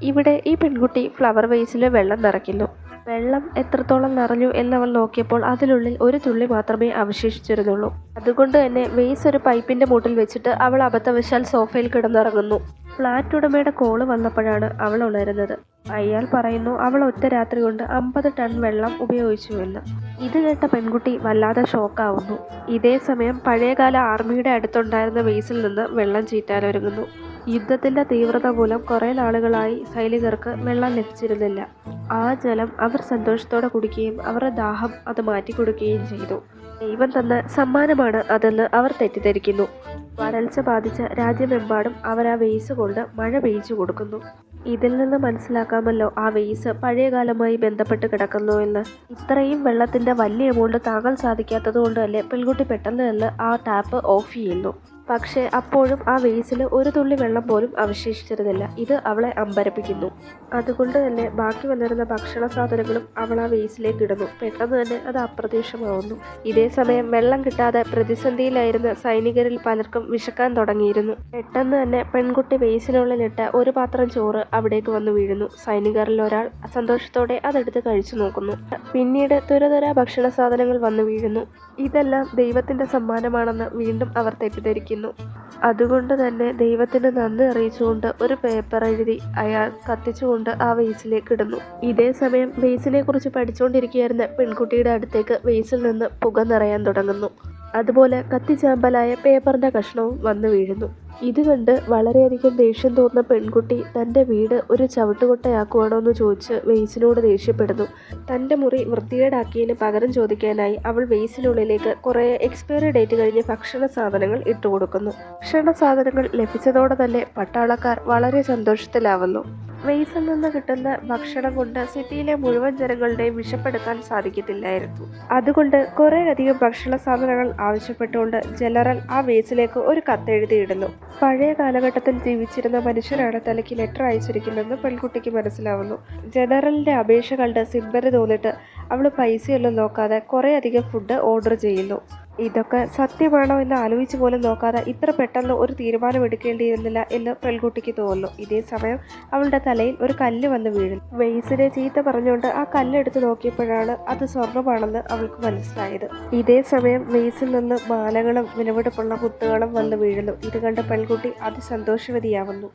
ഇവിടെ ഈ പെൺകുട്ടി ഫ്ലവർ വേസിൽ വെള്ളം നിറയ്ക്കുന്നു. വെള്ളം എത്രത്തോളം നിറഞ്ഞു എന്നവൾ നോക്കിയപ്പോൾ അതിനുള്ളിൽ ഒരു തുള്ളി മാത്രമേ അവശേഷിച്ചിരുന്നുള്ളൂ. അതുകൊണ്ട് തന്നെ വേസ് ഒരു പൈപ്പിന്റെ മൂട്ടിൽ വെച്ചിട്ട് അവൾ അബദ്ധവശാൽ സോഫയിൽ കിടന്നിറങ്ങുന്നു. ഫ്ലാറ്റ് ഉടമയുടെ കോള് വന്നപ്പോഴാണ് അവൾ ഉണരുന്നത്. അയാൾ പറയുന്നു അവൾ ഒറ്റ രാത്രി കൊണ്ട് 50 ടൺ വെള്ളം ഉപയോഗിച്ചു എന്ന്. ഇത് കേട്ട പെൺകുട്ടി വല്ലാതെ ഷോക്കാവുന്നു. ഇതേ സമയം പഴയകാല ആർമിയുടെ അടുത്തുണ്ടായിരുന്ന വേസിൽ നിന്ന് വെള്ളം ചീറ്റാനൊരുങ്ങുന്നു. യുദ്ധത്തിന്റെ തീവ്രത മൂലം കുറെ നാളുകളായി സൈനികർക്ക് വെള്ളം ലഭിച്ചിരുന്നില്ല. ആ ജലം അവർ സന്തോഷത്തോടെ കുടിക്കുകയും അവരുടെ ദാഹം അത് മാറ്റിക്കൊടുക്കുകയും ചെയ്തു. ദൈവം തന്ന സമ്മാനമാണ് അതെന്ന് അവർ തെറ്റിദ്ധരിക്കുന്നു. വരൾച്ച ബാധിച്ച രാജ്യമെമ്പാടും അവർ ആ വേസ് കൊണ്ട് മഴ പെയ്ച്ചു കൊടുക്കുന്നു. ഇതിൽ നിന്ന് മനസ്സിലാക്കാമല്ലോ ആ വേസ് പഴയകാലമായി ബന്ധപ്പെട്ട് കിടക്കുന്നു എന്ന്. ഇത്രയും വെള്ളത്തിന്റെ വലിയ എമൗണ്ട് താങ്ങാൻ സാധിക്കാത്തത് കൊണ്ട് തന്നെ പെൺകുട്ടി പെട്ടെന്ന് തന്നെ ആ ടാപ്പ് ഓഫ് ചെയ്യുന്നു. പക്ഷേ അപ്പോഴും ആ വേസിൽ ഒരു തുള്ളി വെള്ളം പോലും അവശേഷിച്ചിരുന്നില്ല. ഇത് അവളെ അമ്പരപ്പിക്കുന്നു. അതുകൊണ്ട് തന്നെ ബാക്കി വന്നിരുന്ന ഭക്ഷണ സാധനങ്ങളും അവൾ ആ വേസിലേക്ക് ഇടുന്നു. പെട്ടെന്ന് തന്നെ അത് അപ്രത്യക്ഷമാവുന്നു. ഇതേ സമയം വെള്ളം കിട്ടാതെ പ്രതിസന്ധിയിലായിരുന്ന സൈനികരിൽ പലർക്കും വിശക്കാൻ തുടങ്ങിയിരുന്നു. പെട്ടെന്ന് തന്നെ പെൺകുട്ടി വേസിനുള്ളിലിട്ട് ഒരു പാത്രം ചോറ് അവിടേക്ക് വന്നു വീഴുന്നു. സൈനികരിൽ ഒരാൾ സന്തോഷത്തോടെ അതെടുത്ത് കഴിച്ചു നോക്കുന്നു. പിന്നീട് തുരതുര ഭക്ഷണ സാധനങ്ങൾ വന്നു വീഴുന്നു. ഇതെല്ലാം ദൈവത്തിന്റെ സമ്മാനമാണെന്ന് വീണ്ടും അവർ തെറ്റിദ്ധരിക്കുന്നു. അതുകൊണ്ട് തന്നെ ദൈവത്തിന് നന്ദി അറിയിച്ചുകൊണ്ട് ഒരു പേപ്പർ എഴുതി അയാൾ കത്തിച്ചുകൊണ്ട് ആ വേസിലേക്ക് ഇടുന്നു. ഇതേ സമയം വേസിനെ കുറിച്ച് പഠിച്ചുകൊണ്ടിരിക്കുകയായിരുന്ന പെൺകുട്ടിയുടെ അടുത്തേക്ക് വേസിൽ നിന്ന് പുക നിറയാൻ തുടങ്ങുന്നു. അതുപോലെ കത്തിച്ചാമ്പലായ പേപ്പറിന്റെ കഷ്ണവും വന്നു വീഴുന്നു. ഇത് കണ്ട് വളരെയധികം ദേഷ്യം തോന്നുന്ന പെൺകുട്ടി തൻ്റെ വീട് ഒരു ചവിട്ടുകൊട്ടയാക്കുവാണോ എന്ന് ചോദിച്ച് വേസിനോട് ദേഷ്യപ്പെടുന്നു. തൻ്റെ മുറി വൃത്തികേടാക്കിയതിന് പകരം ചോദിക്കാനായി അവൾ വേസിനുള്ളിലേക്ക് കുറേ എക്സ്പയറി ഡേറ്റ് കഴിഞ്ഞ് ഭക്ഷണ സാധനങ്ങൾ ഇട്ടുകൊടുക്കുന്നു. ഭക്ഷണ സാധനങ്ങൾ ലഭിച്ചതോടെ തന്നെ പട്ടാളക്കാർ വളരെ സന്തോഷത്തിലാവുന്നു. വേസിൽ നിന്ന് കിട്ടുന്ന ഭക്ഷണം കൊണ്ട് സിറ്റിയിലെ മുഴുവൻ ജനങ്ങളുടെയും വിശപ്പെടുക്കാൻ സാധിക്കത്തില്ലായിരുന്നു. അതുകൊണ്ട് കുറേയധികം ഭക്ഷണ സാധനങ്ങൾ ആവശ്യപ്പെട്ടുകൊണ്ട് ജനറൽ ആ വേസിലേക്ക് ഒരു കത്തെഴുതിയിടുന്നു. പഴയ കാലഘട്ടത്തിൽ ജീവിച്ചിരുന്ന മനുഷ്യരാണ് തനിക്ക് ലെറ്റർ അയച്ചിരിക്കുന്നതെന്ന് പെൺകുട്ടിക്ക് മനസ്സിലാവുന്നു. ജനറലിന്റെ അപേക്ഷ കണ്ട് സിമ്പതി തോന്നിട്ട് അവൾ പൈസയൊന്നും നോക്കാതെ കുറേയധികം ഫുഡ് ഓർഡർ ചെയ്യുന്നു. ഇതൊക്കെ സത്യമാണോ എന്ന് ആലോചിച്ച് പോലും നോക്കാതെ ഇത്ര പെട്ടെന്ന് ഒരു തീരുമാനം എടുക്കേണ്ടിയിരുന്നില്ല എന്ന് പെൺകുട്ടിക്ക് തോന്നുന്നു. ഇതേ സമയം അവളുടെ തലയിൽ ഒരു കല്ല് വന്ന് വീഴുന്നു. വെയ്സിനെ ചീത്ത പറഞ്ഞുകൊണ്ട് ആ കല്ലെടുത്ത് നോക്കിയപ്പോഴാണ് അത് സ്വർണ്ണമാണെന്ന് അവൾക്ക് മനസ്സിലായത്. ഇതേ സമയം വെയ്സിൽ നിന്ന് മാലകളും വിലപിടിപ്പുള്ള മുത്തുകളും വന്ന് വീഴുന്നു. ഇത് കണ്ട് പെൺകുട്ടി അതിസന്തോഷവതിയാവുന്നു.